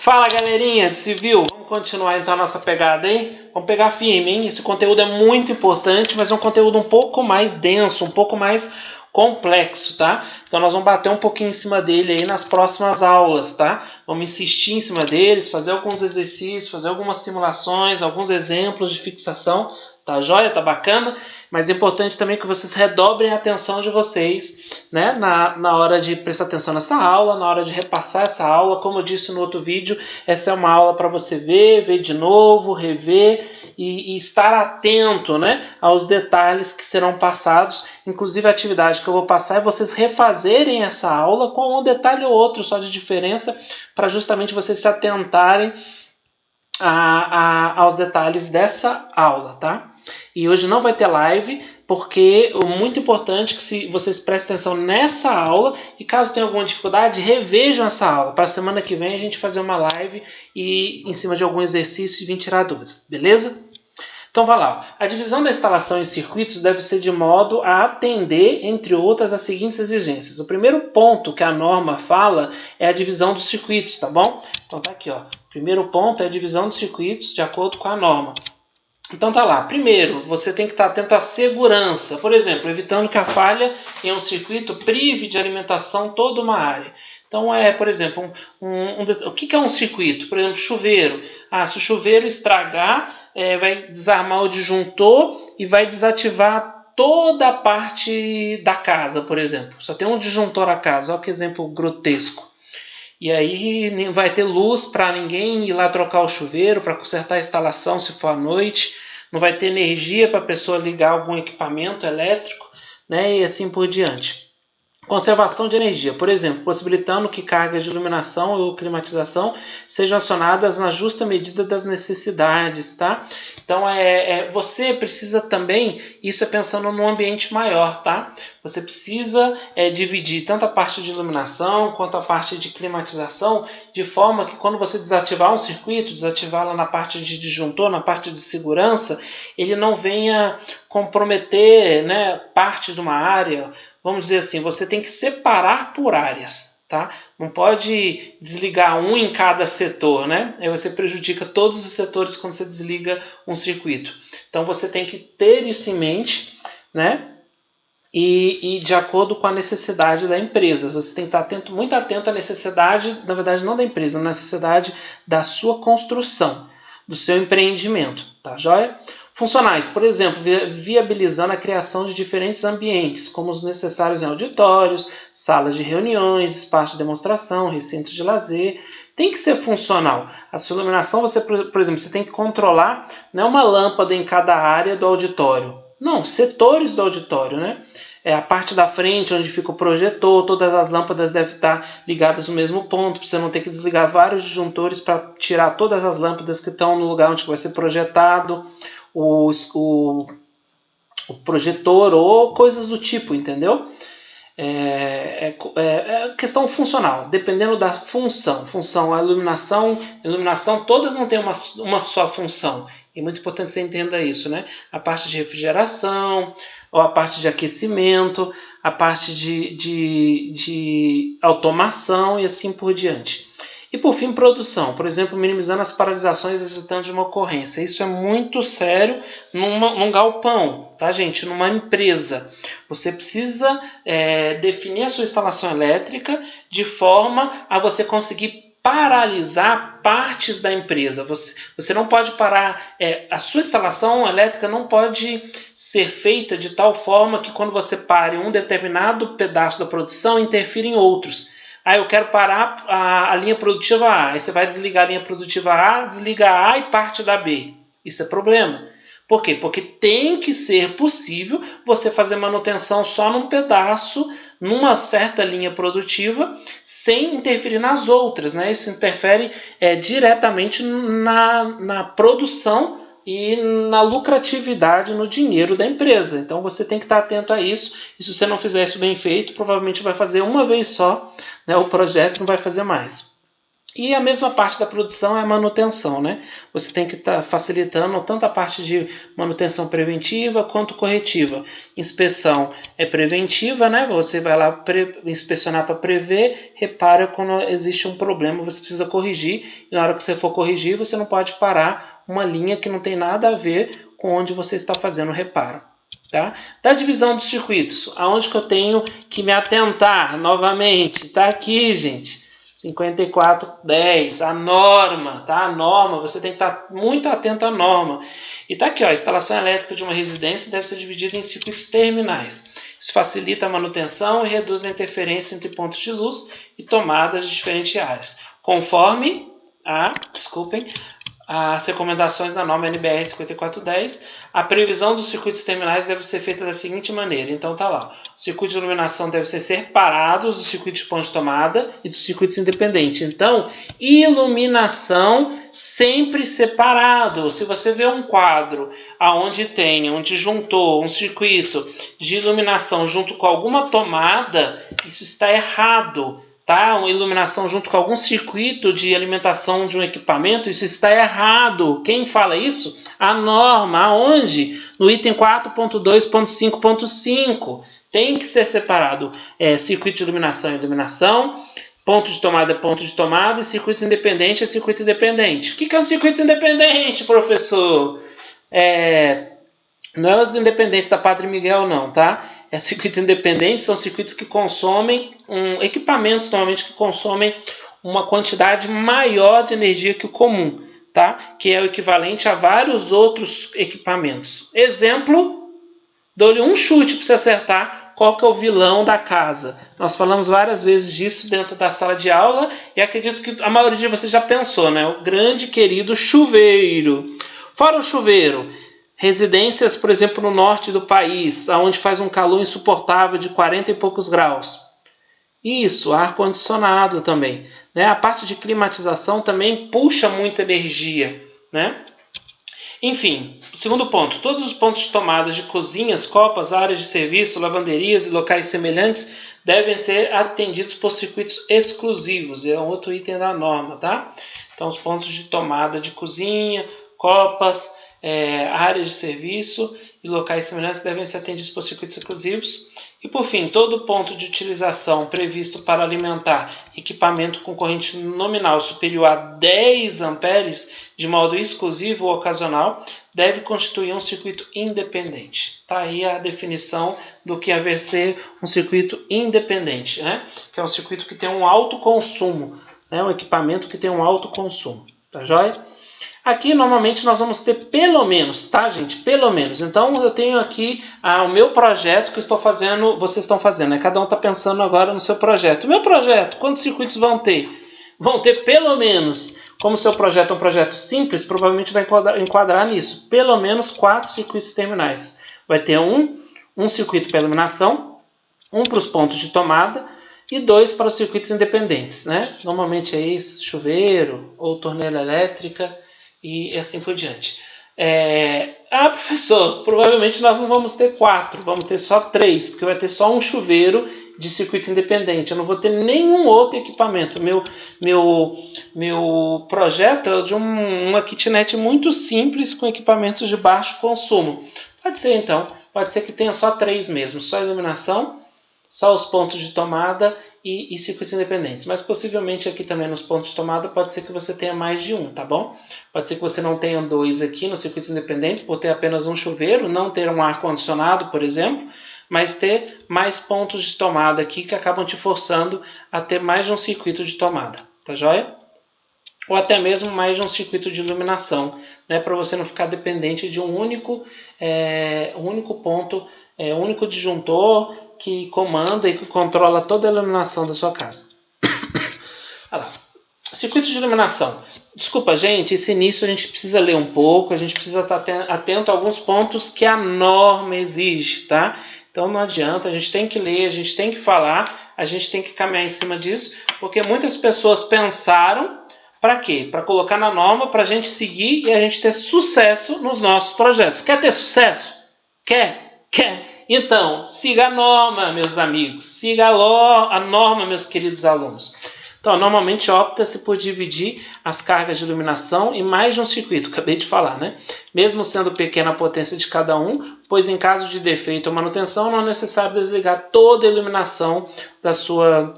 Fala galerinha de civil, vamos continuar então a nossa pegada aí? Vamos pegar firme, hein? Esse conteúdo é muito importante, mas é um conteúdo um pouco mais denso, um pouco mais complexo, tá? Então nós vamos bater um pouquinho em cima dele aí nas próximas aulas, tá? Vamos insistir em cima deles, fazer alguns exercícios, fazer algumas simulações, alguns exemplos de fixação. Tá joia? Tá bacana? Mas é importante também que vocês redobrem a atenção de vocês, né? Na hora de prestar atenção nessa aula, na hora de repassar essa aula. Como eu disse no outro vídeo, essa é uma aula para você ver de novo, rever e estar atento, né, aos detalhes que serão passados. Inclusive a atividade que eu vou passar é vocês refazerem essa aula com um detalhe ou outro só de diferença, para justamente vocês se atentarem aos detalhes dessa aula, tá? E hoje não vai ter live, porque é muito importante que se vocês prestem atenção nessa aula e caso tenha alguma dificuldade, revejam essa aula. Para a semana que vem a gente fazer uma live e em cima de algum exercício e vir tirar dúvidas, beleza? Então vai lá. A divisão da instalação em circuitos deve ser de modo a atender, entre outras, as seguintes exigências. O primeiro ponto que a norma fala é a divisão dos circuitos, tá bom? Então tá aqui, ó. O primeiro ponto é a divisão dos circuitos de acordo com a norma. Então tá lá. Primeiro, você tem que estar atento à segurança. Por exemplo, evitando que a falha em um circuito prive de alimentação toda uma área. Então, por exemplo, o que é um circuito? Por exemplo, chuveiro. Se o chuveiro estragar, vai desarmar o disjuntor e vai desativar toda a parte da casa, por exemplo. Só tem um disjuntor a casa. Olha que exemplo grotesco. E aí nem vai ter luz para ninguém ir lá trocar o chuveiro, para consertar a instalação se for à noite. Não vai ter energia para a pessoa ligar algum equipamento elétrico, né? E assim por diante. Conservação de energia, por exemplo, possibilitando que cargas de iluminação ou climatização sejam acionadas na justa medida das necessidades, tá? Então, você precisa também, isso é pensando num ambiente maior, tá? Você precisa dividir tanto a parte de iluminação quanto a parte de climatização, de forma que quando você desativar um circuito, desativá-lo na parte de disjuntor, na parte de segurança, ele não venha comprometer, né, parte de uma área. Vamos dizer assim, você tem que separar por áreas, tá? Não pode desligar um em cada setor, né? Aí você prejudica todos os setores quando você desliga um circuito. Então você tem que ter isso em mente, né? E de acordo com a necessidade da empresa. Você tem que estar muito atento à necessidade, na verdade não da empresa, à necessidade da sua construção, do seu empreendimento, tá joia? Funcionais, por exemplo, viabilizando a criação de diferentes ambientes, como os necessários em auditórios, salas de reuniões, espaços de demonstração, recintos de lazer. Tem que ser funcional. A sua iluminação, você, por exemplo, você tem que controlar, não é uma lâmpada em cada área do auditório. Não, setores do auditório, né? A parte da frente, onde fica o projetor, todas as lâmpadas devem estar ligadas no mesmo ponto, para você não ter que desligar vários disjuntores para tirar todas as lâmpadas que estão no lugar onde vai ser projetado. O projetor ou coisas do tipo, entendeu? É questão funcional, dependendo da função, a iluminação todas não têm uma só função. É muito importante você entenda isso, né? A parte de refrigeração, ou a parte de aquecimento, a parte de automação e assim por diante. E por fim, produção, por exemplo, minimizando as paralisações resultantes de uma ocorrência. Isso é muito sério num galpão, tá, gente? Numa empresa. Você precisa definir a sua instalação elétrica de forma a você conseguir paralisar partes da empresa. Você não pode parar, a sua instalação elétrica não pode ser feita de tal forma que quando você pare um determinado pedaço da produção, interfira em outros. Eu quero parar a linha produtiva A. Aí você vai desligar a linha produtiva A, desliga a A e parte da B. Isso é problema. Por quê? Porque tem que ser possível você fazer manutenção só num pedaço, numa certa linha produtiva, sem interferir nas outras, né? Isso interfere diretamente na produção e na lucratividade, no dinheiro da empresa. Então você tem que estar atento a isso. E se você não fizer isso bem feito, provavelmente vai fazer uma vez só, né, o projeto, não vai fazer mais. E a mesma parte da produção é a manutenção, né? Você tem que estar facilitando tanto a parte de manutenção preventiva quanto corretiva. Inspeção é preventiva, né? Você vai lá inspecionar para prever, repara quando existe um problema, você precisa corrigir. E na hora que você for corrigir, você não pode parar uma linha que não tem nada a ver com onde você está fazendo o reparo. Tá? Da divisão dos circuitos, aonde que eu tenho que me atentar novamente? Tá aqui, gente. 5410, a norma, tá? A norma, você tem que estar muito atento à norma. E tá aqui, ó, a instalação elétrica de uma residência deve ser dividida em circuitos terminais. Isso facilita a manutenção e reduz a interferência entre pontos de luz e tomadas de diferentes áreas, conforme as recomendações da norma NBR 5410, a previsão dos circuitos terminais deve ser feita da seguinte maneira. Então tá lá, o circuito de iluminação deve ser separados do circuito de ponto de tomada e dos circuitos independentes. Então, iluminação sempre separado. Se você vê um quadro onde juntou um circuito de iluminação junto com alguma tomada, isso está errado. Tá? Uma iluminação junto com algum circuito de alimentação de um equipamento, isso está errado. Quem fala isso? A norma. Aonde? No item 4.2.5.5. Tem que ser separado circuito de iluminação é iluminação, ponto de tomada é ponto de tomada, e circuito independente é circuito independente. O que é um circuito independente, professor? Não é os independentes da Padre Miguel, não, tá? Circuito independente são circuitos que consomem equipamentos normalmente que consomem uma quantidade maior de energia que o comum, tá? Que é o equivalente a vários outros equipamentos. Exemplo, dou-lhe um chute para você acertar qual que é o vilão da casa. Nós falamos várias vezes disso dentro da sala de aula e acredito que a maioria de vocês já pensou, né? O grande querido chuveiro. Fora o chuveiro, residências, por exemplo, no norte do país, onde faz um calor insuportável de 40 e poucos graus. Isso, ar-condicionado também. Né? A parte de climatização também puxa muita energia. Né? Enfim, segundo ponto, todos os pontos de tomada de cozinhas, copas, áreas de serviço, lavanderias e locais semelhantes devem ser atendidos por circuitos exclusivos. É outro item da norma, tá? Então, os pontos de tomada de cozinha, copas, áreas de serviço e locais semelhantes devem ser atendidos por circuitos exclusivos. E por fim, todo ponto de utilização previsto para alimentar equipamento com corrente nominal superior a 10 amperes de modo exclusivo ou ocasional deve constituir um circuito independente. Está aí a definição do que é ser um circuito independente, né? Que é um circuito que tem um alto consumo, né? Um equipamento que tem um alto consumo. Tá joia? Aqui, normalmente, nós vamos ter pelo menos, tá, gente? Pelo menos. Então, eu tenho aqui o meu projeto que eu estou fazendo, vocês estão fazendo, né? Cada um está pensando agora no seu projeto. O meu projeto, quantos circuitos vão ter? Vão ter pelo menos, como o seu projeto é um projeto simples, provavelmente vai enquadrar nisso. Pelo menos 4 circuitos terminais. Vai ter um circuito para iluminação, um para os pontos de tomada e 2 para os circuitos independentes, né? Normalmente é isso, chuveiro ou torneira elétrica, e assim por diante. Professor, provavelmente nós não vamos ter 4, vamos ter só 3, porque vai ter só um chuveiro de circuito independente. Eu não vou ter nenhum outro equipamento. Meu projeto é de uma kitnet muito simples com equipamentos de baixo consumo. Pode ser então, pode ser que tenha só 3 mesmo, só iluminação, só os pontos de tomada e circuitos independentes. Mas possivelmente aqui também nos pontos de tomada pode ser que você tenha mais de um, tá bom? Pode ser que você não tenha 2 aqui nos circuitos independentes por ter apenas um chuveiro, não ter um ar-condicionado, por exemplo, mas ter mais pontos de tomada aqui que acabam te forçando a ter mais de um circuito de tomada, tá joia? Ou até mesmo mais de um circuito de iluminação, né? Para você não ficar dependente de um único ponto, um único disjuntor que comanda e que controla toda a iluminação da sua casa. Olha lá. Circuito de iluminação. Desculpa, gente, esse início a gente precisa ler um pouco, a gente precisa estar atento a alguns pontos que a norma exige, tá? Então não adianta, a gente tem que ler, a gente tem que falar, a gente tem que caminhar em cima disso, porque muitas pessoas pensaram para quê? Para colocar na norma, para a gente seguir e a gente ter sucesso nos nossos projetos. Quer ter sucesso? Quer? Então, siga a norma, meus amigos. Siga a norma, meus queridos alunos. Então, normalmente opta-se por dividir as cargas de iluminação em mais de um circuito, acabei de falar, né? Mesmo sendo pequena a potência de cada um, pois em caso de defeito ou manutenção não é necessário desligar toda a iluminação da sua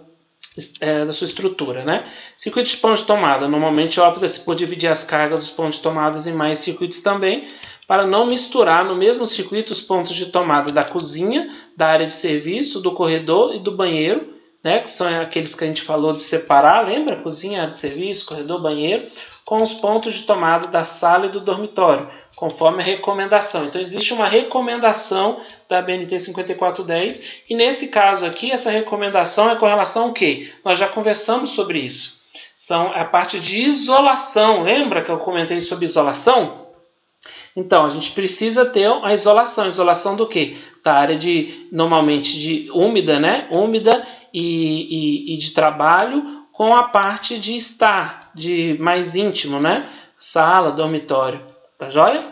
estrutura, né? Circuito de ponto de tomada, normalmente opta-se por dividir as cargas dos pontos de tomada em mais circuitos também, para não misturar no mesmo circuito os pontos de tomada da cozinha, da área de serviço, do corredor e do banheiro, né, que são aqueles que a gente falou de separar, lembra? Cozinha, área de serviço, corredor, banheiro, com os pontos de tomada da sala e do dormitório, conforme a recomendação. Então, existe uma recomendação da BNT 5410 e, nesse caso aqui, essa recomendação é com relação ao quê? Nós já conversamos sobre isso. São a parte de isolação. Lembra que eu comentei sobre isolação? Então, a gente precisa ter a isolação. Isolação do quê? Da área normalmente de úmida, né? Úmida e de trabalho, com a parte de estar, de mais íntimo, né? Sala, dormitório. Tá joia?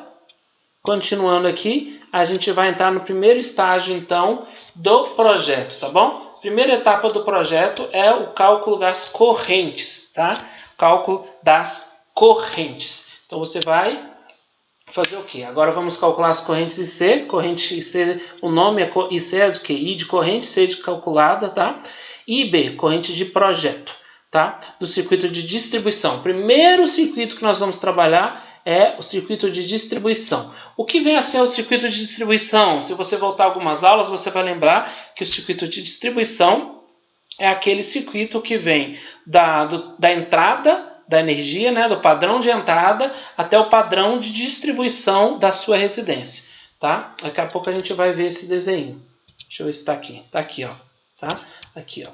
Continuando aqui, a gente vai entrar no primeiro estágio, então, do projeto, tá bom? Primeira etapa do projeto é o cálculo das correntes, tá? Cálculo das correntes. Então, você vai fazer o quê? Agora vamos calcular as correntes IC. Corrente IC, o nome é IC é do quê? I de corrente, C de calculada, tá? E B, corrente de projeto, tá? Do circuito de distribuição. O primeiro circuito que nós vamos trabalhar é o circuito de distribuição. O que vem a ser o circuito de distribuição? Se você voltar algumas aulas, você vai lembrar que o circuito de distribuição é aquele circuito que vem da entrada da energia, né, do padrão de entrada até o padrão de distribuição da sua residência, tá? Daqui a pouco a gente vai ver esse desenho. Deixa eu ver se está aqui. Está aqui, ó. Tá? Aqui, ó.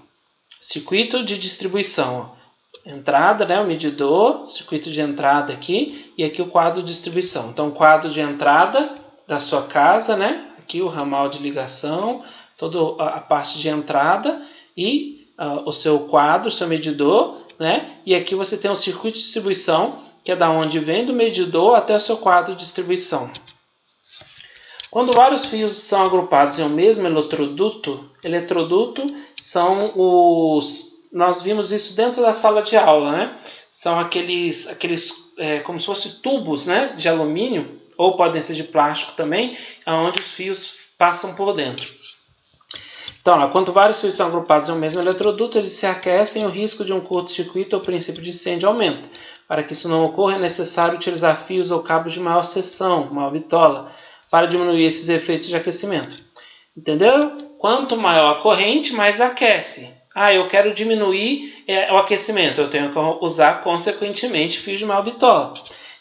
Circuito de distribuição, ó. Entrada, né, o medidor, circuito de entrada aqui, e aqui o quadro de distribuição. Então, o quadro de entrada da sua casa, né? Aqui o ramal de ligação, toda a parte de entrada e o seu quadro, o seu medidor, né? E aqui você tem um circuito de distribuição, que é da onde vem do medidor até o seu quadro de distribuição. Quando vários fios são agrupados em um mesmo eletroduto são nós vimos isso dentro da sala de aula, né? São aqueles como se fossem tubos, né, de alumínio, ou podem ser de plástico também, onde os fios passam por dentro. Então, quando vários fios são agrupados em um mesmo eletroduto, eles se aquecem e o risco de um curto-circuito ou princípio de incêndio aumenta. Para que isso não ocorra, é necessário utilizar fios ou cabos de maior seção, maior bitola, para diminuir esses efeitos de aquecimento. Entendeu? Quanto maior a corrente, mais aquece. Eu quero diminuir o aquecimento, eu tenho que usar, consequentemente, fios de maior bitola.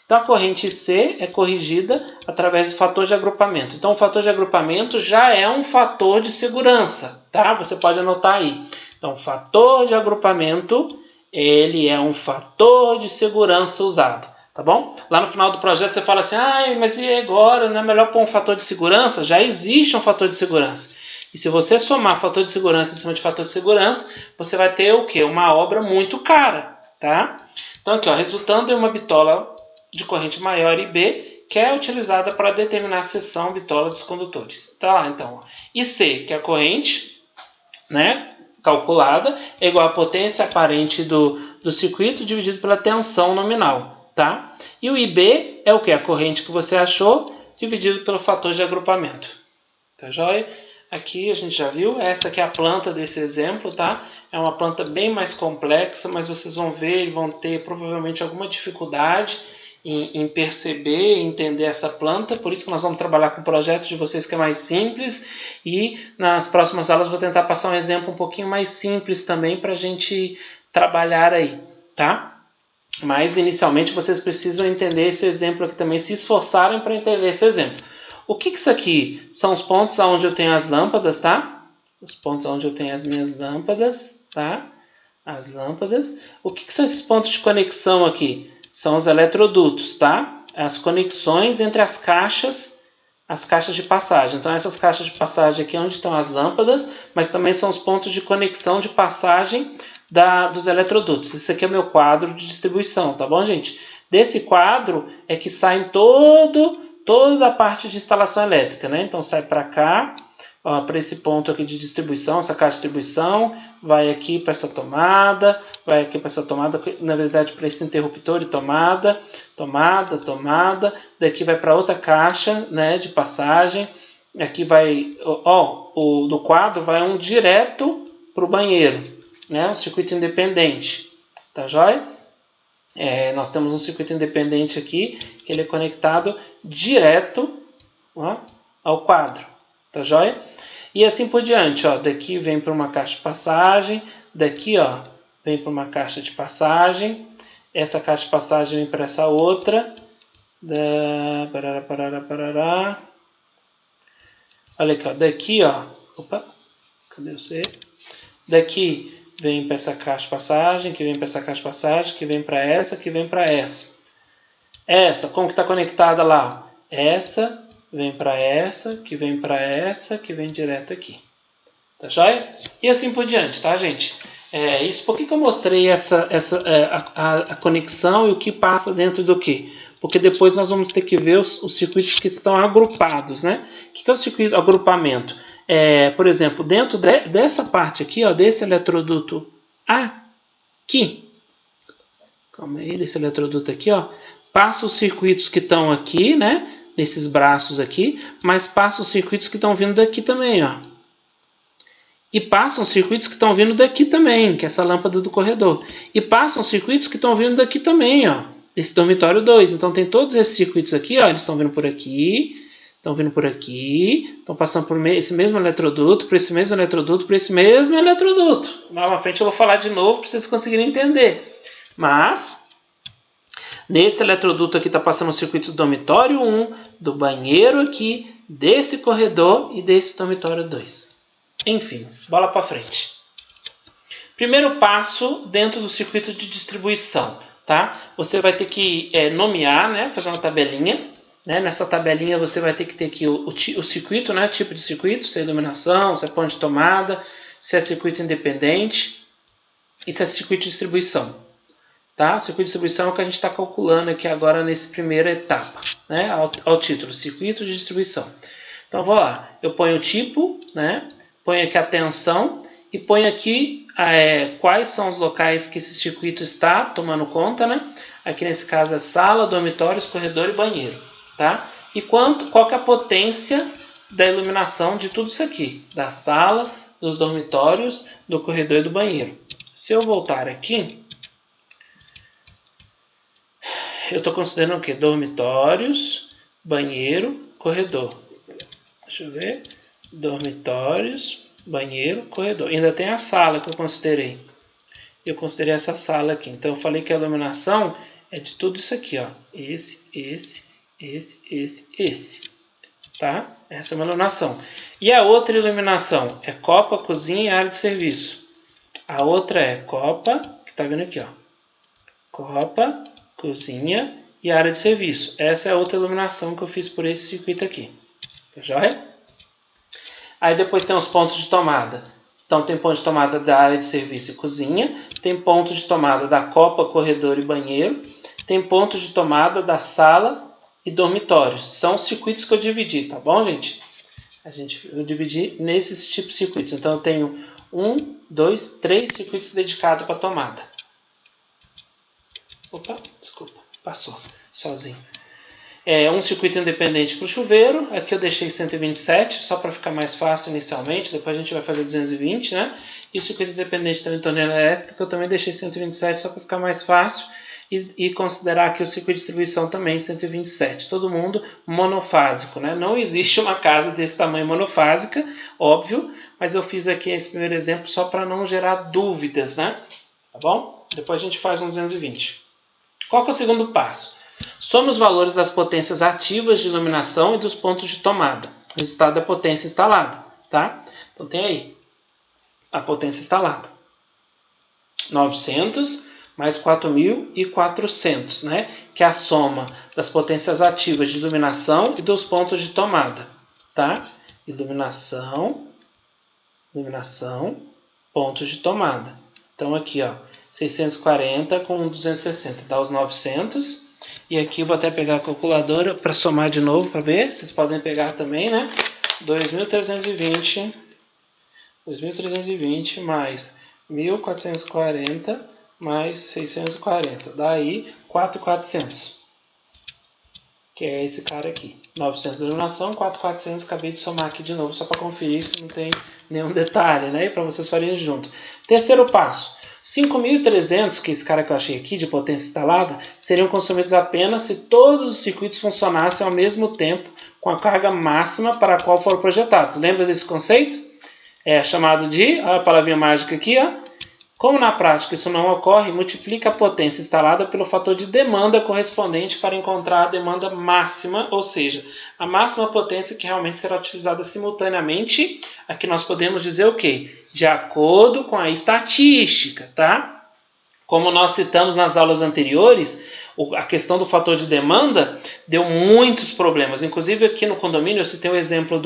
Então, a corrente C é corrigida através do fator de agrupamento. Então, o fator de agrupamento já é um fator de segurança, tá? Você pode anotar aí. Então, o fator de agrupamento, ele é um fator de segurança usado, tá bom? Lá no final do projeto você fala assim, mas e agora? Não é melhor pôr um fator de segurança? Já existe um fator de segurança. E se você somar fator de segurança em cima de fator de segurança, você vai ter o quê? Uma obra muito cara, tá? Então, aqui, ó, resultando em uma bitola de corrente maior IB, que é utilizada para determinar a seção bitola dos condutores. Tá lá, então. IC, que é a corrente, né, calculada, é igual à potência aparente do circuito dividido pela tensão nominal. Tá? E o IB é o que? A corrente que você achou dividido pelo fator de agrupamento. Tá joia? Aqui a gente já viu, essa aqui é a planta desse exemplo, tá? É uma planta bem mais complexa, mas vocês vão ver e vão ter provavelmente alguma dificuldade em perceber e entender essa planta, por isso que nós vamos trabalhar com o projeto de vocês que é mais simples, e nas próximas aulas vou tentar passar um exemplo um pouquinho mais simples também para a gente trabalhar aí, tá? Mas inicialmente vocês precisam entender esse exemplo aqui também, se esforçarem para entender esse exemplo. O que isso aqui? São os pontos onde eu tenho as lâmpadas, tá? Os pontos onde eu tenho as minhas lâmpadas, tá? As lâmpadas. O que são esses pontos de conexão aqui? São os eletrodutos, tá? As conexões entre as caixas de passagem. Então, essas caixas de passagem aqui é onde estão as lâmpadas, mas também são os pontos de conexão de passagem dos eletrodutos. Esse aqui é o meu quadro de distribuição, tá bom, gente? Desse quadro é que sai toda a parte de instalação elétrica, né? Então, sai para cá, para esse ponto aqui de distribuição, essa caixa de distribuição, vai aqui para essa tomada, vai aqui para essa tomada, na verdade para esse interruptor e tomada, daqui vai para outra caixa, né, de passagem, aqui vai, do quadro vai um direto para o banheiro, né, um circuito independente, tá joia? Nós temos um circuito independente aqui, que ele é conectado direto, ó, ao quadro, tá joia? E assim por diante, ó, daqui vem para uma caixa de passagem, daqui, ó, vem para uma caixa de passagem, essa caixa de passagem vem para essa outra, olha aqui, ó, daqui, ó, opa, cadê você? Daqui vem para essa caixa de passagem, que vem para essa caixa de passagem, que vem para essa, que vem para essa. Essa, como que está conectada lá? Essa vem para essa, que vem para essa, que vem direto aqui. Tá joia? E assim por diante, tá, gente? Isso, por que eu mostrei a conexão e o que passa dentro do que? Porque depois nós vamos ter que ver os circuitos que estão agrupados, né? O que é o circuito agrupamento? Por exemplo, dentro dessa parte aqui, ó, desse eletroduto aqui, calma aí, desse eletroduto aqui, ó, passa os circuitos que estão aqui, né? Nesses braços aqui, mas passam os circuitos que estão vindo daqui também, ó. E passam os circuitos que estão vindo daqui também, que é essa lâmpada do corredor. E passam os circuitos que estão vindo daqui também, ó, desse dormitório 2. Então tem todos esses circuitos aqui, ó, eles estão vindo por aqui, estão vindo por aqui, estão passando por esse mesmo eletroduto, por esse mesmo eletroduto, por esse mesmo eletroduto. Lá na frente eu vou falar de novo para vocês conseguirem entender. Mas nesse eletroduto aqui está passando os circuitos do dormitório 1, do banheiro aqui, desse corredor e desse dormitório 2. Enfim, bola para frente. Primeiro passo dentro do circuito de distribuição, tá? Você vai ter que nomear, né? Fazer uma tabelinha. Né? Nessa tabelinha você vai ter que ter aqui o circuito, né? Tipo de circuito, se é iluminação, se é ponto de tomada, se é circuito independente e se é circuito de distribuição. Tá? O circuito de distribuição é o que a gente está calculando aqui agora nessa primeira etapa, né? Ao título, circuito de distribuição. Então, vou lá, eu ponho o tipo, né? Ponho aqui a tensão e ponho aqui quais são os locais que esse circuito está tomando conta, né? Aqui nesse caso é sala, dormitórios, corredor e banheiro, tá? E qual que é a potência da iluminação de tudo isso aqui? Da sala, dos dormitórios, do corredor e do banheiro. Se eu voltar aqui, eu estou considerando o quê? Dormitórios, banheiro, corredor. Deixa eu ver. Dormitórios, banheiro, corredor. Ainda tem a sala que eu considerei. Eu considerei essa sala aqui. Então eu falei que a iluminação é de tudo isso aqui, ó. Esse. Tá? Essa é uma iluminação. E a outra iluminação é copa, cozinha e área de serviço. A outra é copa, que tá vendo aqui, ó. Copa, cozinha e área de serviço. Essa é a outra iluminação que eu fiz por esse circuito aqui. Tá joia? Aí depois tem os pontos de tomada. Então tem ponto de tomada da área de serviço e cozinha, tem ponto de tomada da copa, corredor e banheiro, tem ponto de tomada da sala e dormitórios. São os circuitos que eu dividi, tá bom, gente? Eu dividi nesses tipos de circuitos. Então eu tenho 1, 2, 3 circuitos dedicados para tomada. Opa, desculpa, passou sozinho. Um circuito independente para o chuveiro, aqui eu deixei 127, só para ficar mais fácil inicialmente, depois a gente vai fazer 220, né? E o circuito independente da torneira elétrica eu também deixei 127, só para ficar mais fácil, e considerar aqui o circuito de distribuição também 127, todo mundo monofásico, né? Não existe uma casa desse tamanho monofásica, óbvio, mas eu fiz aqui esse primeiro exemplo só para não gerar dúvidas, né? Tá bom? Depois a gente faz um 220. Qual que é o segundo passo? Soma os valores das potências ativas de iluminação e dos pontos de tomada. O resultado da potência instalada, tá? Então tem aí a potência instalada. 900 mais 4.400, né? Que é a soma das potências ativas de iluminação e dos pontos de tomada, tá? Iluminação, pontos de tomada. Então aqui, ó, 640 com 260 dá os 900. E aqui eu vou até pegar a calculadora para somar de novo, para ver. Vocês podem pegar também, né? 2.320 mais 1.440 mais 640. Daí 4.400. Que é esse cara aqui. 900 da iluminação, 4.400. Acabei de somar aqui de novo só para conferir se não tem nenhum detalhe, né? Para vocês farem junto. Terceiro passo. 5.300, que é esse cara que eu achei aqui, de potência instalada, seriam consumidos apenas se todos os circuitos funcionassem ao mesmo tempo com a carga máxima para a qual foram projetados. Lembra desse conceito? É chamado de, olha a palavrinha mágica aqui, ó. Como na prática isso não ocorre, multiplica a potência instalada pelo fator de demanda correspondente para encontrar a demanda máxima, ou seja, a máxima potência que realmente será utilizada simultaneamente. Aqui nós podemos dizer o quê? De acordo com a estatística, tá? Como nós citamos nas aulas anteriores, a questão do fator de demanda deu muitos problemas. Inclusive aqui no condomínio eu citei o exemplo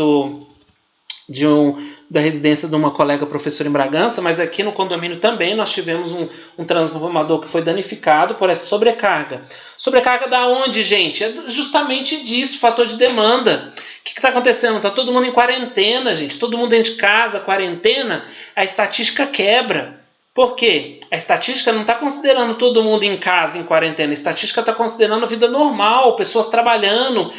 da residência de uma colega professora em Bragança, mas aqui no condomínio também nós tivemos um transformador que foi danificado por essa sobrecarga. Sobrecarga da onde, gente? É justamente disso, fator de demanda. O que está acontecendo? Está todo mundo em quarentena, gente. Todo mundo dentro de casa, quarentena. A estatística quebra. Por quê? A estatística não está considerando todo mundo em casa, em quarentena. A estatística está considerando a vida normal, pessoas trabalhando,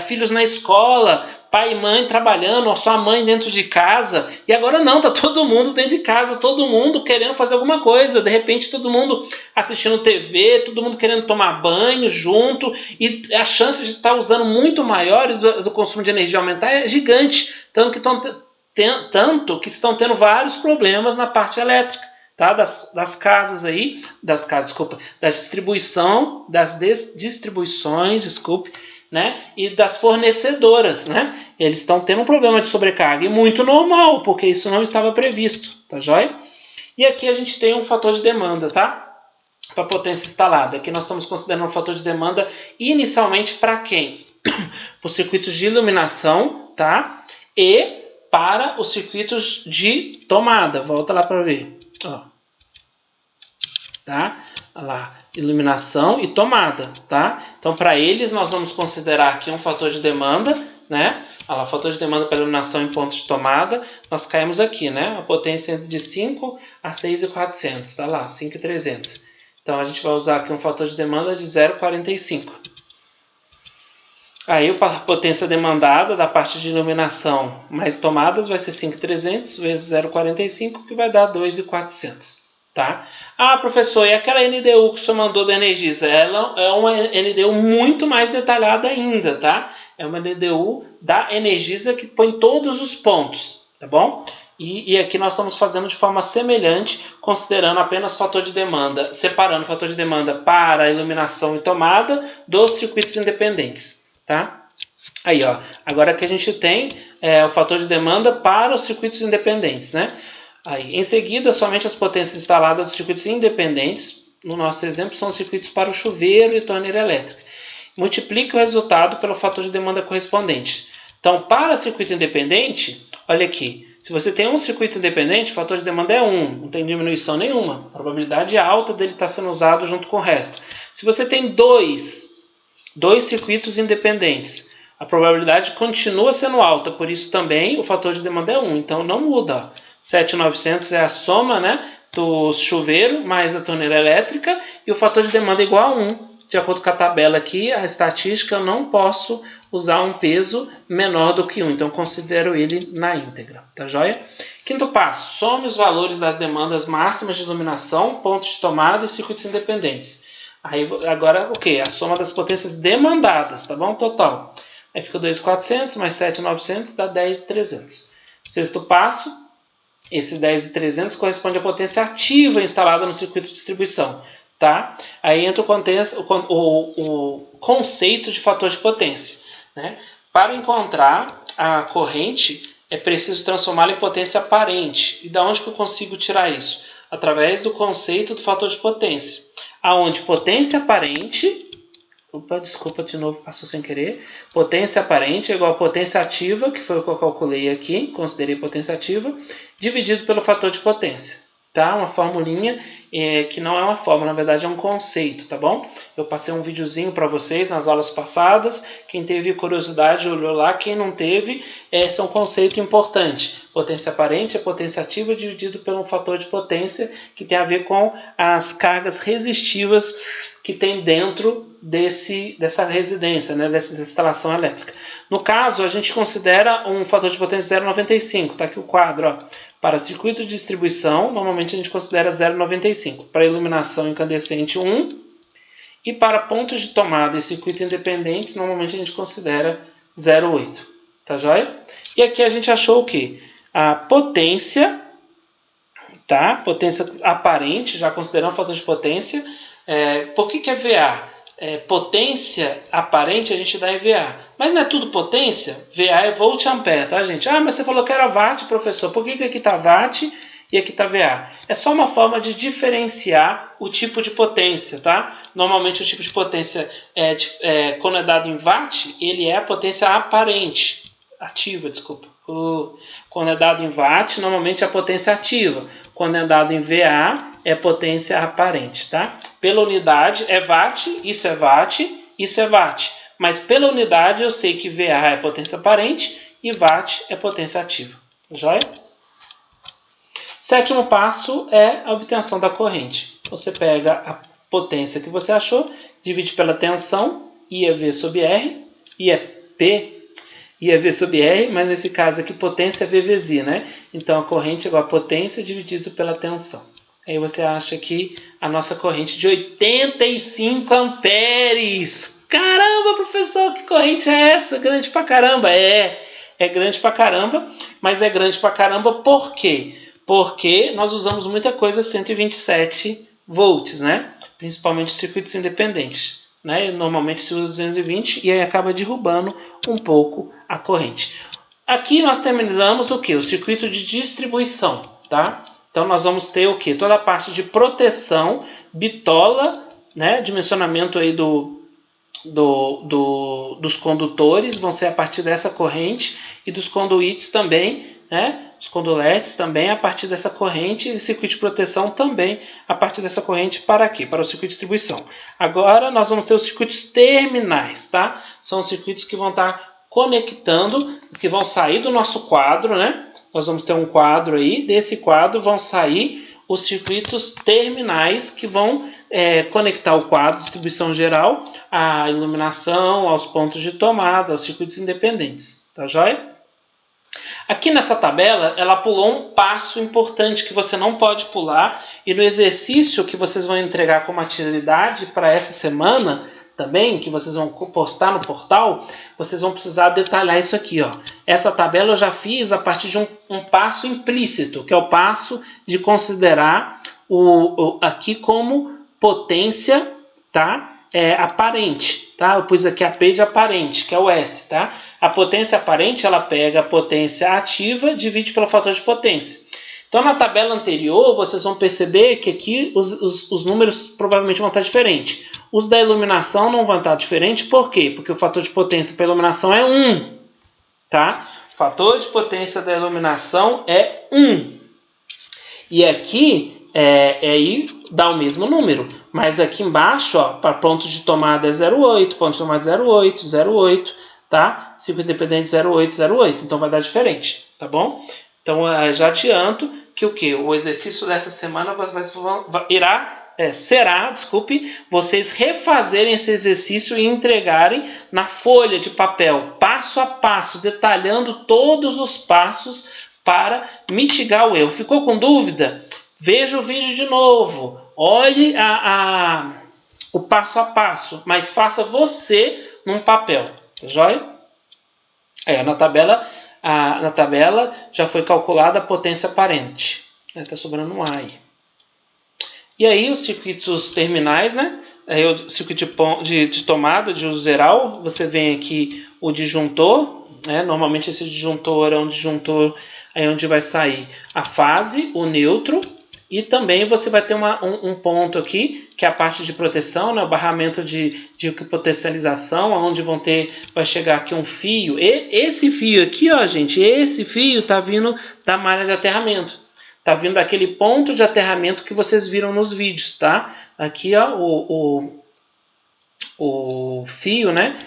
filhos na escola, pai e mãe trabalhando, ou só a mãe dentro de casa. E agora não, está todo mundo dentro de casa, todo mundo querendo fazer alguma coisa. De repente todo mundo assistindo TV, todo mundo querendo tomar banho junto. E a chance de estar usando muito maior e do consumo de energia aumentar é gigante. Tanto que estão tendo vários problemas na parte elétrica. Tá? Das distribuições, né? E das fornecedoras, né? Eles estão tendo um problema de sobrecarga, e muito normal, porque isso não estava previsto, tá joia? E aqui a gente tem um fator de demanda, tá? Para potência instalada. Aqui nós estamos considerando um fator de demanda inicialmente para quem? Para os circuitos de iluminação, tá? E para os circuitos de tomada. Volta lá para ver. Ó. Tá? Olha lá, iluminação e tomada, tá? Então, para eles, nós vamos considerar aqui um fator de demanda, né? Olha lá, fator de demanda para iluminação em pontos de tomada, nós caímos aqui, né? A potência de 5 a 6.400, tá lá, 5.300. Então, a gente vai usar aqui um fator de demanda de 0,45. Aí, a potência demandada da parte de iluminação mais tomadas vai ser 5.300 vezes 0,45, que vai dar 2.400. Tá? Ah, professor, e aquela NDU que o senhor mandou da Energisa? Ela é uma NDU muito mais detalhada ainda, tá? É uma NDU da Energisa que põe todos os pontos, tá bom? E aqui nós estamos fazendo de forma semelhante, considerando apenas fator de demanda, separando o fator de demanda para a iluminação e tomada dos circuitos independentes, tá? Aí, ó, agora que a gente tem o fator de demanda para os circuitos independentes, né? Aí, em seguida, somente as potências instaladas dos circuitos independentes, no nosso exemplo, são os circuitos para o chuveiro e torneira elétrica. Multiplique o resultado pelo fator de demanda correspondente. Então, para circuito independente, olha aqui, se você tem um circuito independente, o fator de demanda é 1, não tem diminuição nenhuma. A probabilidade é alta dele estar sendo usado junto com o resto. Se você tem dois circuitos independentes, a probabilidade continua sendo alta, por isso também o fator de demanda é 1, então não muda. 7.900 é a soma, né, do chuveiro mais a torneira elétrica, e o fator de demanda é igual a 1. De acordo com a tabela aqui, a estatística, eu não posso usar um peso menor do que 1, então considero ele na íntegra, tá joia? Quinto passo, some os valores das demandas máximas de iluminação, pontos de tomada e circuitos independentes. Aí, agora o que? A soma das potências demandadas, tá bom? Total. Aí fica 2.400 mais 7.900 dá 10.300. Sexto passo, esse 10.300 corresponde à potência ativa instalada no circuito de distribuição, tá? Aí entra o conceito de fator de potência, né? Para encontrar a corrente, é preciso transformá-la em potência aparente. E da onde que eu consigo tirar isso? Através do conceito do fator de potência, aonde potência aparente... Opa, desculpa, de novo, passou sem querer. Potência aparente é igual a potência ativa, que foi o que eu calculei aqui, considerei potência ativa, dividido pelo fator de potência. Tá? Uma formulinha que não é uma fórmula, na verdade é um conceito, tá bom? Eu passei um videozinho para vocês nas aulas passadas, quem teve curiosidade olhou lá, quem não teve, esse é um conceito importante. Potência aparente é potência ativa dividido pelo fator de potência, que tem a ver com as cargas resistivas que tem dentro dessa residência, né, dessa instalação elétrica. No caso, a gente considera um fator de potência 0,95, tá aqui o quadro, ó. Para circuito de distribuição, normalmente a gente considera 0,95. Para iluminação incandescente, 1. E para pontos de tomada e circuito independentes, normalmente a gente considera 0,8. Tá joia? E aqui a gente achou o quê? A potência, tá? Potência aparente, já considerando fator de potência. Por que é VA? Potência aparente a gente dá em VA. Mas não é tudo potência? VA é volt ampere, tá, gente? Ah, mas você falou que era watt, professor. Por que aqui está watt e aqui está VA? É só uma forma de diferenciar o tipo de potência, tá? Normalmente o tipo de potência, quando é dado em watt, ele é a potência aparente. Ativa, desculpa. Quando é dado em watt, normalmente é a potência ativa. Quando é dado em VA, é potência aparente, tá? Pela unidade é watt, isso é watt, isso é watt. Mas pela unidade eu sei que VA é potência aparente e watt é potência ativa. Joia? Sétimo passo é a obtenção da corrente. Você pega a potência que você achou, divide pela tensão, I é V sobre R, I é P, I é V sobre R, mas nesse caso aqui potência é V vezes I, né? Então a corrente é igual a potência dividido pela tensão. Aí você acha que a nossa corrente de 85 amperes. Caramba, professor, que corrente é essa? Grande pra caramba. É grande pra caramba, mas é grande pra caramba por quê? Porque nós usamos muita coisa 127 volts, né? Principalmente circuitos independentes, né? Normalmente se usa 220 e aí acaba derrubando um pouco a corrente. Aqui nós terminamos o que? O circuito de distribuição, tá? Então nós vamos ter o que? Toda a parte de proteção, bitola, né? Dimensionamento aí dos condutores vão ser a partir dessa corrente e dos conduítes também, né? Os conduletes também a partir dessa corrente e o circuito de proteção também a partir dessa corrente para aqui, para o circuito de distribuição. Agora nós vamos ter os circuitos terminais, tá? São os circuitos que vão estar conectando, que vão sair do nosso quadro, né? Nós vamos ter um quadro aí, desse quadro vão sair os circuitos terminais que vão conectar o quadro de distribuição geral à iluminação, aos pontos de tomada, aos circuitos independentes, tá joia? Aqui nessa tabela, ela pulou um passo importante que você não pode pular e no exercício que vocês vão entregar como atividade para essa semana também, que vocês vão postar no portal, vocês vão precisar detalhar isso aqui, ó. Essa tabela eu já fiz a partir de um passo implícito, que é o passo de considerar aqui como potência, tá? Aparente, tá? Eu pus aqui a P de aparente, que é o S, tá? A potência aparente, ela pega a potência ativa, divide pelo fator de potência. Então, na tabela anterior, vocês vão perceber que aqui os números provavelmente vão estar diferentes. Os da iluminação não vão estar diferentes, por quê? Porque o fator de potência para a iluminação é 1, tá? O fator de potência da iluminação é 1. E aqui, aí dá o mesmo número. Mas aqui embaixo, ó, para ponto de tomada é 0,8, ponto de tomada é 0,8, 0,8, tá? Circuito independente 0,8, 0,8. Então vai dar diferente, tá bom? Então já adianto que o que? O exercício dessa semana será, vocês refazerem esse exercício e entregarem na folha de papel, passo a passo, detalhando todos os passos para mitigar o erro. Ficou com dúvida? Veja o vídeo de novo, olhe o passo a passo, mas faça você num papel, tá joia? Na tabela já foi calculada a potência aparente, está sobrando um A aí. E aí os circuitos terminais, né? Aí o circuito de tomada de uso geral, você vem aqui o disjuntor, né? Normalmente esse disjuntor é um disjuntor aí onde vai sair a fase, o neutro, e também você vai ter um ponto aqui, que é a parte de proteção, né? O barramento de potencialização, onde vai chegar aqui um fio. E esse fio aqui, ó, gente, esse fio está vindo da malha de aterramento. tá vindo daquele ponto de aterramento que vocês viram nos vídeos, tá? Aqui, ó, o fio, né?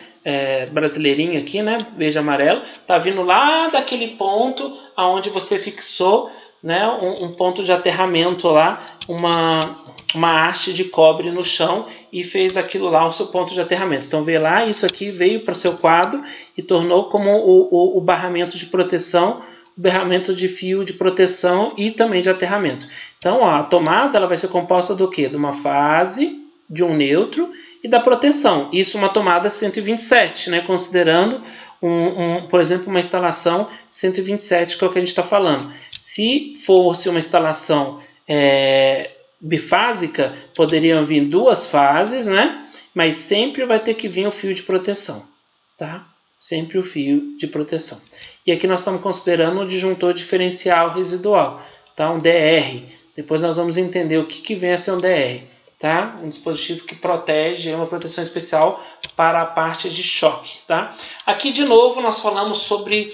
Brasileirinho aqui, né? Verde amarelo, tá vindo lá daquele ponto aonde você fixou, né? Um ponto de aterramento lá, uma haste de cobre no chão e fez aquilo lá o seu ponto de aterramento. Então veio lá, isso aqui veio para o seu quadro e tornou como o barramento de proteção, o barramento de fio de proteção e também de aterramento. Então, ó, a tomada ela vai ser composta do quê? De uma fase, de um neutro e da proteção. Isso uma tomada 127, né? Considerando, por exemplo, uma instalação 127, que é o que a gente está falando. Se fosse uma instalação bifásica, poderiam vir duas fases, né? Mas sempre vai ter que vir o fio de proteção, tá? Sempre o fio de proteção. E aqui nós estamos considerando um disjuntor diferencial residual, tá? Um DR. Depois nós vamos entender o que vem a ser um DR, tá? Um dispositivo que protege, é uma proteção especial para a parte de choque, tá? Aqui de novo nós falamos sobre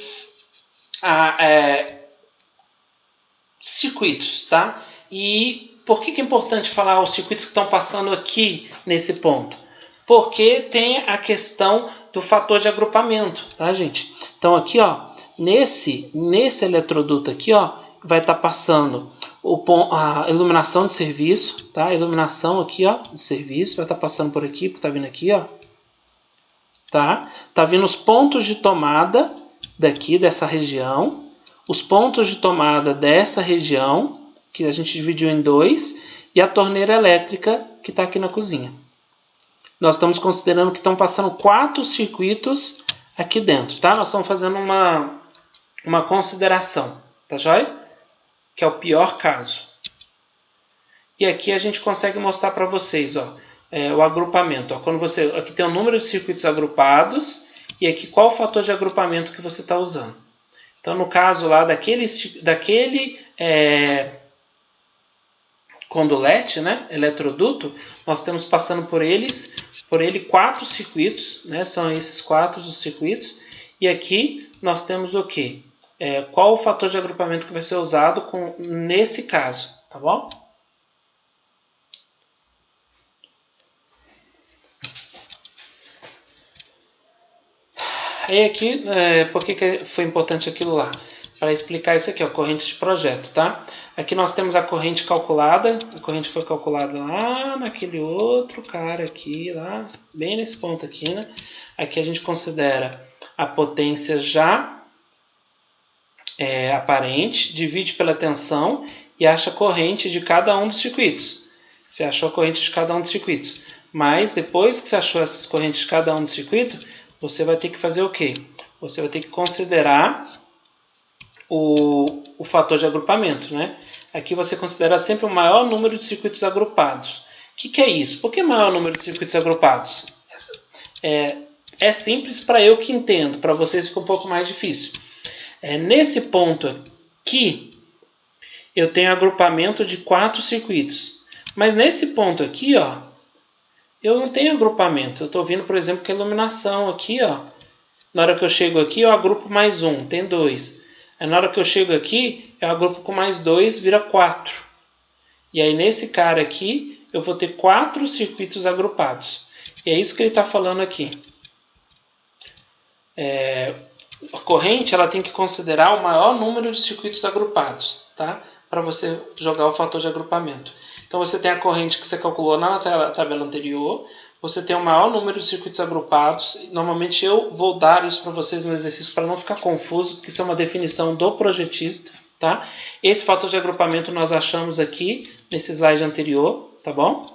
circuitos, tá? E por que é importante falar os circuitos que estão passando aqui nesse ponto? Porque tem a questão do fator de agrupamento, tá, gente? Então aqui, ó, nesse eletroduto aqui, ó, vai estar passando a iluminação de serviço, tá? A iluminação aqui, ó, de serviço, vai estar passando por aqui, tá vindo aqui, ó, tá? Tá vindo os pontos de tomada daqui, dessa região, os pontos de tomada dessa região, que a gente dividiu em dois, e a torneira elétrica que está aqui na cozinha. Nós estamos considerando que estão passando 4 circuitos aqui dentro, tá? Nós estamos fazendo uma consideração, tá joia? Que é o pior caso. E aqui a gente consegue mostrar para vocês, ó, o agrupamento. Ó, quando aqui tem o número de circuitos agrupados e aqui qual o fator de agrupamento que você está usando. Então, no caso lá daquele condulete, né, eletroduto, nós temos passando por ele 4 circuitos, né, são esses 4 dos circuitos, e aqui nós temos o que? Qual o fator de agrupamento que vai ser usado nesse caso, tá bom? Aí aqui, por que foi importante aquilo lá? Para explicar isso aqui, ó, corrente de projeto, tá? Aqui nós temos a corrente calculada, a corrente foi calculada lá naquele outro cara aqui, lá, bem nesse ponto aqui, né? Aqui a gente considera a potência já aparente, divide pela tensão e acha a corrente de cada um dos circuitos. Você achou a corrente de cada um dos circuitos. Mas depois que você achou essas correntes de cada um dos circuitos, você vai ter que fazer o quê? Você vai ter que considerar o fator de agrupamento, né? Aqui você considera sempre o maior número de circuitos agrupados. O que é isso? Por que maior número de circuitos agrupados? É simples para eu que entendo, para vocês fica um pouco mais difícil. Nesse ponto aqui, eu tenho agrupamento de 4 circuitos. Mas nesse ponto aqui, ó, eu não tenho agrupamento. Eu estou vindo, por exemplo, com a iluminação aqui, ó. Na hora que eu chego aqui, eu agrupo mais 1, tem 2. Aí, na hora que eu chego aqui, eu agrupo com mais 2, vira 4. E aí, nesse cara aqui, eu vou ter 4 circuitos agrupados. E é isso que ele está falando aqui. A corrente ela tem que considerar o maior número de circuitos agrupados, tá? Para você jogar o fator de agrupamento. Então, você tem a corrente que você calculou na tabela anterior, você tem o maior número de circuitos agrupados. Normalmente eu vou dar isso para vocês no exercício para não ficar confuso, porque isso é uma definição do projetista, tá? Esse fator de agrupamento nós achamos aqui nesse slide anterior, tá bom?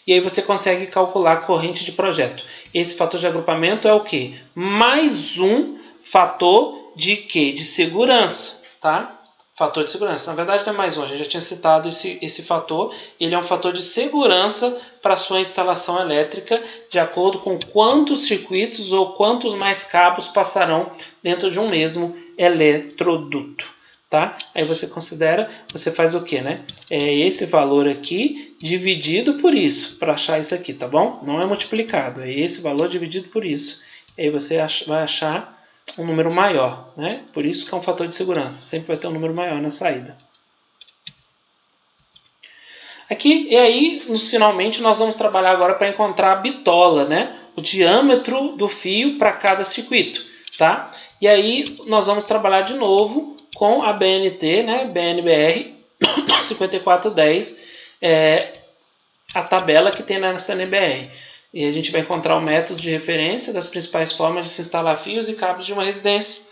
E aí você consegue calcular a corrente de projeto. Esse fator de agrupamento é o quê? Mais um fator de quê? De segurança, tá? Fator de segurança. Na verdade não é mais um, a gente já tinha citado esse fator. Ele é um fator de segurança para a sua instalação elétrica, de acordo com quantos circuitos ou quantos mais cabos passarão dentro de um mesmo eletroduto, tá? Aí você considera, você faz o que, né? É esse valor aqui dividido por isso, para achar isso aqui, tá bom? Não é multiplicado, é esse valor dividido por isso. Aí você vai achar um número maior, né? Por isso que é um fator de segurança, sempre vai ter um número maior na saída. Aqui, e aí, finalmente, nós vamos trabalhar agora para encontrar a bitola, né? O diâmetro do fio para cada circuito, tá? E aí, nós vamos trabalhar de novo com a BNT, né? BNBR 5410, a tabela que tem nessa NBR. E a gente vai encontrar o método de referência das principais formas de se instalar fios e cabos de uma residência.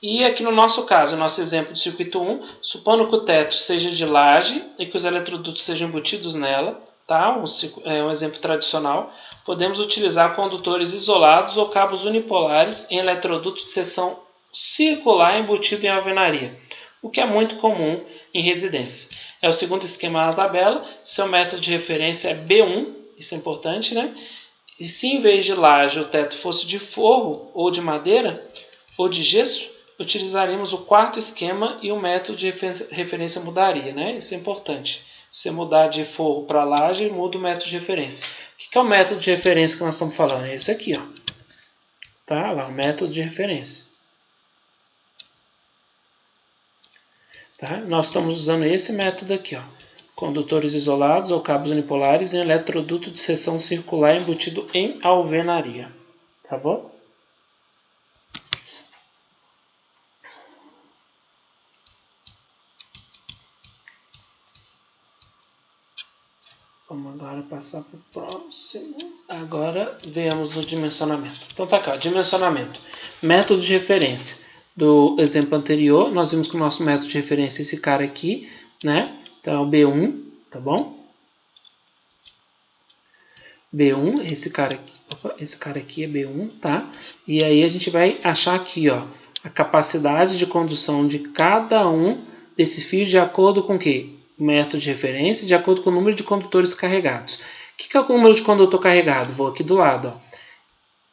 E aqui no nosso caso, nosso exemplo de circuito 1, supondo que o teto seja de laje e que os eletrodutos sejam embutidos nela, tá? Um exemplo tradicional, podemos utilizar condutores isolados ou cabos unipolares em eletroduto de seção circular embutido em alvenaria, o que é muito comum em residências. É o segundo esquema na tabela, seu método de referência é B1, isso é importante, né? E se em vez de laje o teto fosse de forro ou de madeira ou de gesso, utilizaríamos o quarto esquema e o método de referência mudaria, né? Isso é importante. Se você mudar de forro para laje, muda o método de referência. O que é o método de referência que nós estamos falando? É esse aqui, ó. Tá lá, o método de referência. Tá? Nós estamos usando esse método aqui, ó. Condutores isolados ou cabos unipolares em eletroduto de seção circular embutido em alvenaria. Tá bom? Vamos agora passar para o próximo. Agora veamos o dimensionamento. Então tá aqui, ó, dimensionamento. Método de referência. Do exemplo anterior, nós vimos que o nosso método de referência é esse cara aqui, né? Então é o B1, tá bom? B1, esse cara aqui é B1, tá? E aí a gente vai achar aqui, ó, a capacidade de condução de cada um desses fios de acordo com o quê? Método de referência, de acordo com o número de condutores carregados. O que é o número de condutor carregado? Vou aqui do lado, ó.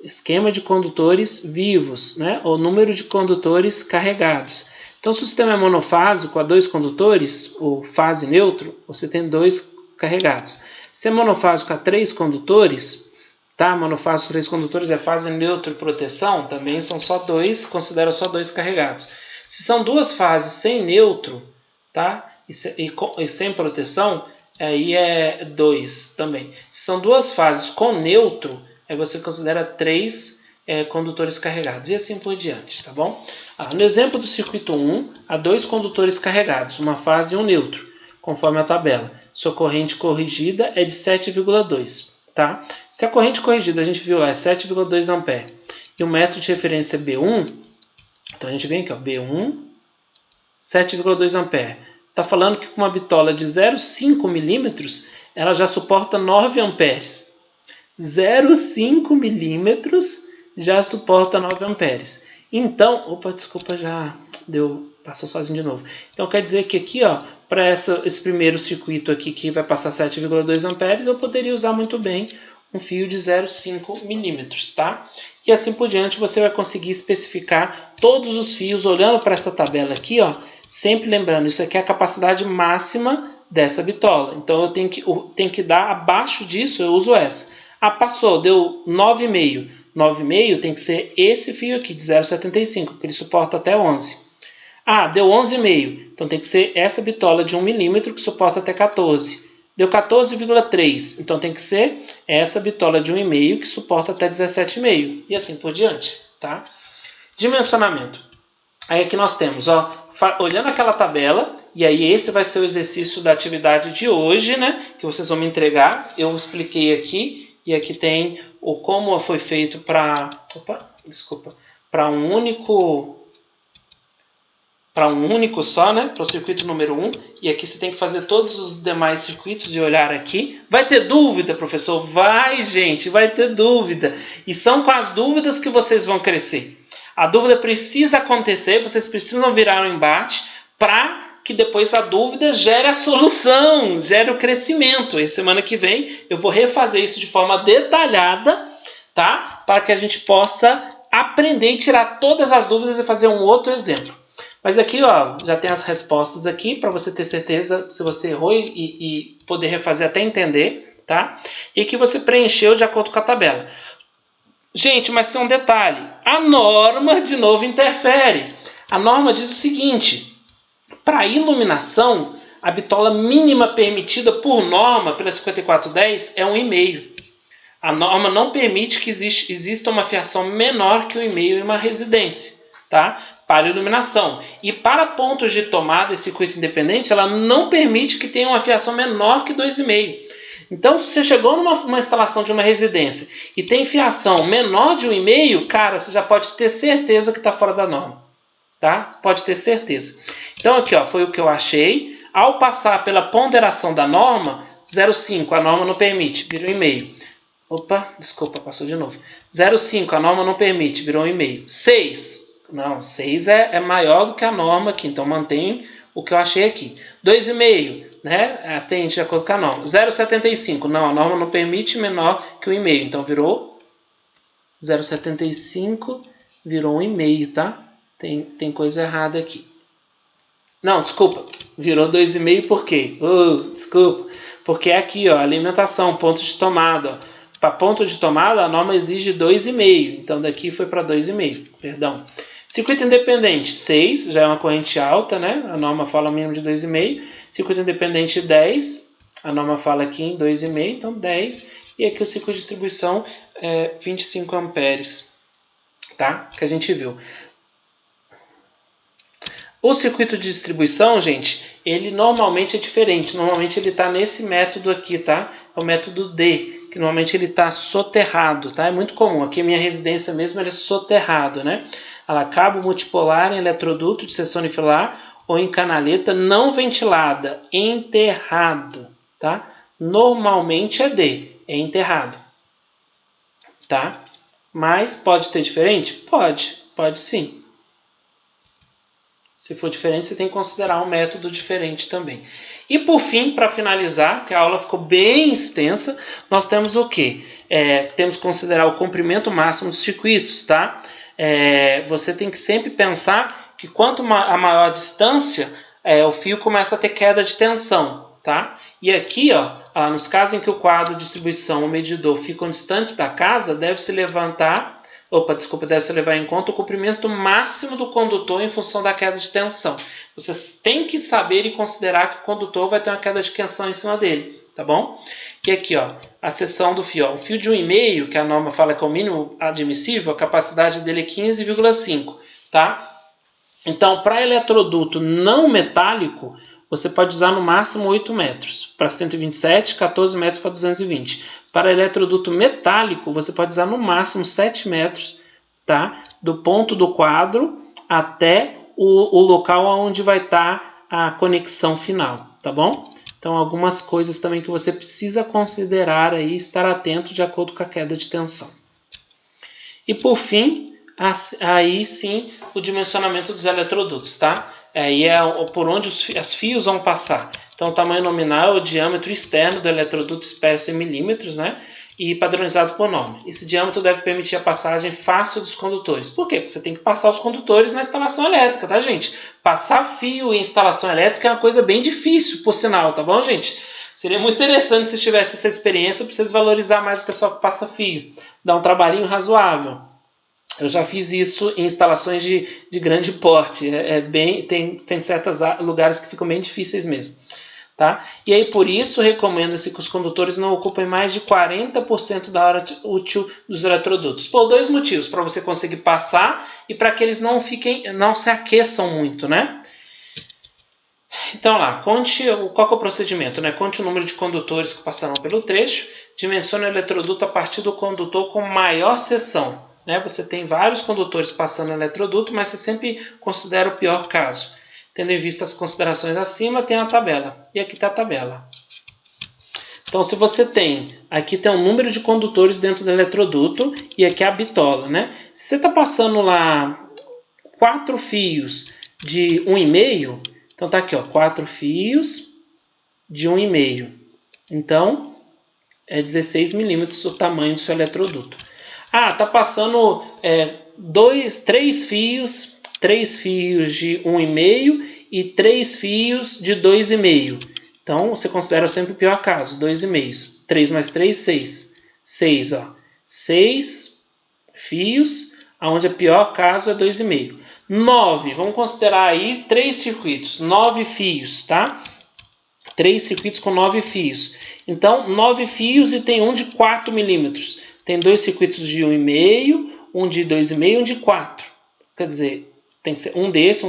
Esquema de condutores vivos, né? Ou número de condutores carregados. Então, se o sistema é monofásico, a 2 condutores, ou fase neutro, você tem 2 carregados. Se é monofásico a 3 condutores, tá? Monofásico 3 condutores é fase neutro e proteção, também são só 2, considera só 2 carregados. Se são 2 fases sem neutro, tá? E sem proteção, aí é 2 também. Se são 2 fases com neutro, aí você considera 3 condutores carregados, e assim por diante, tá bom? No exemplo do circuito 1, há 2 condutores carregados, uma fase e um neutro, conforme a tabela. Sua corrente corrigida é de 7,2, tá? Se a corrente corrigida, a gente viu lá, é 7,2 A, e o método de referência é B1, então a gente vem aqui, ó, B1, 7,2 A. Está falando que com uma bitola de 0,5 milímetros, ela já suporta 9 amperes. 0,5 milímetros já suporta 9 amperes. Então, desculpa, passou sozinho de novo. Então, quer dizer que aqui, ó, para esse primeiro circuito aqui, que vai passar 7,2 amperes, eu poderia usar muito bem um fio de 0,5 milímetros, tá? E assim por diante, você vai conseguir especificar todos os fios, olhando para essa tabela aqui, ó, sempre lembrando, isso aqui é a capacidade máxima dessa bitola. Então, eu tenho que dar abaixo disso, eu uso essa. Passou, deu 9,5. 9,5 tem que ser esse fio aqui, de 0,75, porque ele suporta até 11. Deu 11,5. Então, tem que ser essa bitola de 1 milímetro, que suporta até 14. Deu 14,3. Então, tem que ser essa bitola de 1,5, que suporta até 17,5. E assim por diante, tá? Dimensionamento. Aí aqui nós temos, ó, olhando aquela tabela, e aí esse vai ser o exercício da atividade de hoje, né? Que vocês vão me entregar. Eu expliquei aqui, e aqui tem o como foi feito para um único só, né? Para o circuito número 1. E aqui você tem que fazer todos os demais circuitos e olhar aqui. Vai ter dúvida, professor? Vai, gente, vai ter dúvida. E são com as dúvidas que vocês vão crescer. A dúvida precisa acontecer, vocês precisam virar um embate para que depois a dúvida gere a solução, gere o crescimento. E semana que vem eu vou refazer isso de forma detalhada, tá? Para que a gente possa aprender e tirar todas as dúvidas e fazer um outro exemplo. Mas aqui, ó, já tem as respostas aqui para você ter certeza se você errou e poder refazer até entender, tá? E que você preencheu de acordo com a tabela. Gente, mas tem um detalhe. A norma, de novo, interfere. A norma diz o seguinte: para iluminação, a bitola mínima permitida por norma, pela 5410, é 1,5. A norma não permite que exista uma fiação menor que 1,5 em uma residência, tá? Para iluminação. E para pontos de tomada e circuito independente, ela não permite que tenha uma fiação menor que 2,5. Então, se você chegou numa instalação de uma residência e tem fiação menor de 1,5, cara, você já pode ter certeza que está fora da norma. Tá? Você pode ter certeza. Então, aqui ó, foi o que eu achei. Ao passar pela ponderação da norma, 0,5, a norma não permite, virou 1,5. Opa, desculpa, passou de novo. 0,5, a norma não permite, virou 1,5. 6, não, 6 é maior do que a norma aqui, então mantém o que eu achei aqui. 2,5, né? Atende de acordo com a norma. 0,75, não, a norma não permite menor que 1,5, então virou 0,75, virou 1,5, tá? Tem coisa errada aqui. Não, desculpa, virou 2,5 por quê? Desculpa, porque é aqui, ó, alimentação, ponto de tomada, ó. Para ponto de tomada, a norma exige 2,5. Então, daqui foi para 2,5. Perdão. Circuito independente, 6. Já é uma corrente alta, né? A norma fala mínimo de 2,5. Circuito independente, 10. A norma fala aqui em 2,5. Então, 10. E aqui o circuito de distribuição é 25 amperes. Tá? Que a gente viu. O circuito de distribuição, gente, ele normalmente é diferente. Normalmente ele está nesse método aqui, tá? É o método D. Que normalmente ele está soterrado, tá? É muito comum. Aqui a minha residência mesmo ele é soterrado, né? Ela cabo multipolar em eletroduto de seção unifilar ou em canaleta não ventilada, enterrado, tá? Normalmente é D, é enterrado, tá? Mas pode ter diferente? Pode sim. Se for diferente, você tem que considerar um método diferente também. E por fim, para finalizar, que a aula ficou bem extensa, nós temos o quê? Temos que considerar o comprimento máximo dos circuitos, tá? Você tem que sempre pensar que quanto a maior a distância, o fio começa a ter queda de tensão, tá? E aqui, ó, nos casos em que o quadro de distribuição ou medidor ficam distantes da casa, deve-se levar em conta o comprimento máximo do condutor em função da queda de tensão. Vocês têm que saber e considerar que o condutor vai ter uma queda de tensão em cima dele, tá bom? E aqui, ó, a seção do fio. Ó, o fio de 1,5, que a norma fala que é o mínimo admissível, a capacidade dele é 15,5, tá? Então, para eletroduto não metálico, você pode usar no máximo 8 metros. Para 127, 14 metros para 220. Para eletroduto metálico, você pode usar no máximo 7 metros, tá? Do ponto do quadro até o local onde vai estar a conexão final, tá bom? Então, algumas coisas também que você precisa considerar aí, estar atento de acordo com a queda de tensão. E por fim, aí sim, o dimensionamento dos eletrodutos, tá? Aí é por onde os fios vão passar. Então, o tamanho nominal é o diâmetro externo do eletroduto espécie em milímetros, né? E padronizado por norma. Esse diâmetro deve permitir a passagem fácil dos condutores. Por quê? Porque você tem que passar os condutores na instalação elétrica, tá, gente? Passar fio em instalação elétrica é uma coisa bem difícil, por sinal, tá bom, gente? Seria muito interessante se tivesse essa experiência para vocês valorizar mais o pessoal que passa fio. Dá um trabalhinho razoável. Eu já fiz isso em instalações de grande porte. Tem certos lugares que ficam bem difíceis mesmo. Tá? E aí, por isso, recomenda-se que os condutores não ocupem mais de 40% da área útil dos eletrodutos. Por 2 motivos. Para você conseguir passar e para que eles não se aqueçam muito, né? Então, lá, qual que é o procedimento? Né? Conte o número de condutores que passarão pelo trecho. Dimensione o eletroduto a partir do condutor com maior seção. Né? Você tem vários condutores passando no eletroduto, mas você sempre considera o pior caso. Tendo em vista as considerações acima, tem a tabela. E aqui está a tabela. Então, se você aqui tem um número de condutores dentro do eletroduto e aqui a bitola, né? Se você está passando lá 4 fios de 1,5, então tá aqui, ó, 4 fios de 1,5. Então, é 16 milímetros o tamanho do seu eletroduto. Ah, tá passando 3 fios de 1,5 e 3 fios de 2,5. Então, você considera sempre o pior caso, 2,5. 3 mais 3, 6. 6, ó. 6 fios, onde o pior caso é 2,5. 9, vamos considerar aí 3 circuitos, 9 fios, tá? 3 circuitos com 9 fios. Então, 9 fios e tem um de 4 milímetros. Tem 2 circuitos de 1,5, um de 2,5 e um de 4. Quer dizer, tem que ser um desse,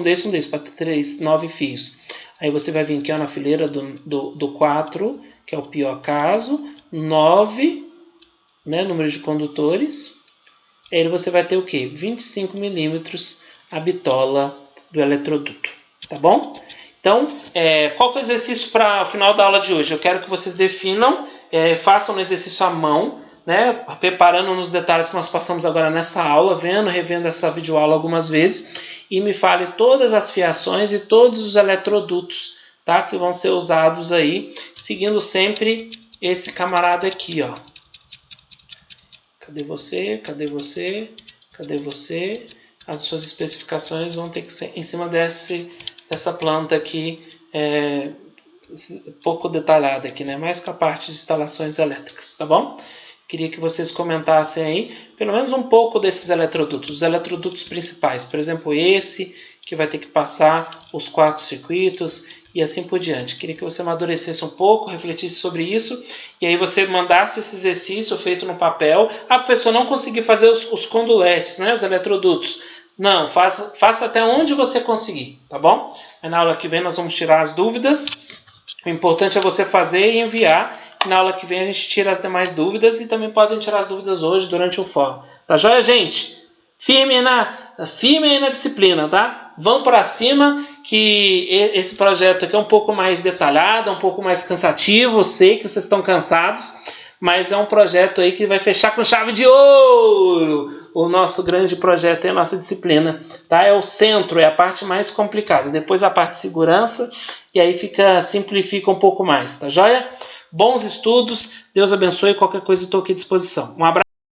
para ter 9 fios. Aí você vai vir aqui ó, na fileira do 4, que é o pior caso, 9, né, número de condutores. Aí você vai ter o quê? 25 milímetros a bitola do eletroduto, tá bom? Então, qual que é o exercício para o final da aula de hoje? Eu quero que vocês definam, façam um exercício à mão, né, preparando nos detalhes que nós passamos agora nessa aula, revendo essa videoaula algumas vezes, e me fale todas as fiações e todos os eletrodutos, tá, que vão ser usados aí, seguindo sempre esse camarada aqui, ó. Cadê você? Cadê você? Cadê você? As suas especificações vão ter que ser em cima dessa planta aqui, pouco detalhada aqui, né? Mais com a parte de instalações elétricas, tá bom? Queria que vocês comentassem aí, pelo menos um pouco desses eletrodutos, os eletrodutos principais, por exemplo, esse que vai ter que passar os 4 circuitos e assim por diante. Queria que você amadurecesse um pouco, refletisse sobre isso, e aí você mandasse esse exercício feito no papel. Ah, professor, não consegui fazer os conduletes, né, os eletrodutos. Não, faça até onde você conseguir, tá bom? Aí na aula que vem nós vamos tirar as dúvidas. O importante é você fazer e enviar. Na aula que vem a gente tira as demais dúvidas e também podem tirar as dúvidas hoje durante o fórum. Tá joia, gente? Firme aí na disciplina, tá? Vamos para cima, que esse projeto aqui é um pouco mais detalhado, um pouco mais cansativo. Eu sei que vocês estão cansados, mas é um projeto aí que vai fechar com chave de ouro o nosso grande projeto e a nossa disciplina, tá? É o centro, é a parte mais complicada. Depois a parte de segurança, e aí simplifica um pouco mais, tá joia? Bons estudos, Deus abençoe, qualquer coisa eu estou aqui à disposição. Um abraço.